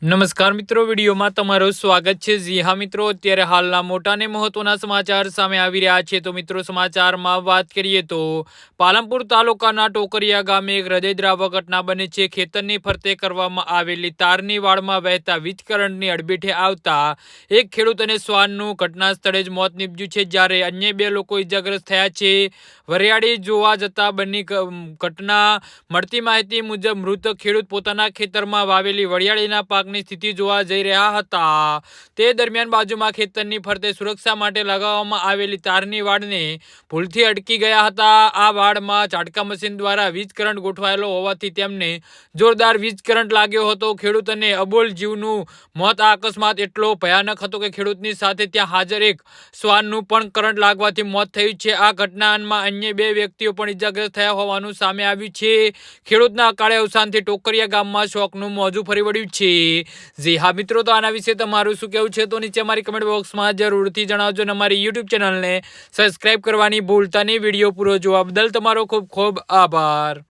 નમસ્કાર મિત્રો, વિડીયોમાં તમારું સ્વાગત છે। જી હા મિત્રો, અત્યારે હાલના મોટા અને મહત્વના સમાચાર સામે આવી રહ્યા છે। તો મિત્રો, સમાચારમાં વાત કરીએ તો પાલનપુર તાલુકાના ટોકરિયા ગામે એક હૃદયદ્રાવક ઘટના બની છે। ખેતરની ફરતે કરવામાં આવેલી તારની વાડમાં વહેતા વીજ કરંટની અડબેટે આવતા એક ખેડૂત અને શ્વાનનું ઘટના સ્થળે જ મોત નીપજ્યું છે, જ્યારે અન્ય બે લોકો ઇજાગ્રસ્ત થયા છે। વરિયાળી જોવા જતા બની ઘટના મળતી માહિતી મુજબ મૃત ખેડૂત પોતાના ખેતરમાં વાવેલી વરિયાળીના પાક ની સ્થિતિ જોવા જઈ રહ્યા હતા। તે દરમિયાન બાજુમાં ખેતરની ફરતે સુરક્ષા માટે લગાવવામાં આવેલી તારની વાડને ભૂલથી અટકી ગયા હતા। આ વાડમાં ઝાટકા મશીન દ્વારા વીજ કરંટ ગોઠવાયેલો હોવાથી તેમને જોરદાર વીજ કરંટ લાગ્યો હતો। ખેડૂત અને અબોલ જીવનું મોત। આ અકસ્માત એટલો ભયાનક હતો કે ખેડૂતની સાથે ત્યાં હાજર એક શ્વાનનું પણ કરંટ લાગવાથી મોત થયું છે। આ ઘટનામાં અન્ય બે વ્યક્તિઓ પણ ઇજાગ્રસ્ત થયા હોવાનું સામે આવ્યું છે। ખેડૂતના અકાળે અવસાનથી ટોકરિયા ગામમાં શોકનું મોજું ફરી વળ્યું છે। જી હા મિત્રો, તો આના વિશે તમારું શું કહેવું છે તો નીચે અમારી કમેન્ટ બોક્સમાં જરૂરથી જણાવજો અને અમારી યુટ્યુબ ચેનલને સબસ્ક્રાઇબ કરવાની ભૂલતા નહીં। વિડીયો પૂરો જોવા બદલ તમારો ખૂબ ખૂબ આભાર।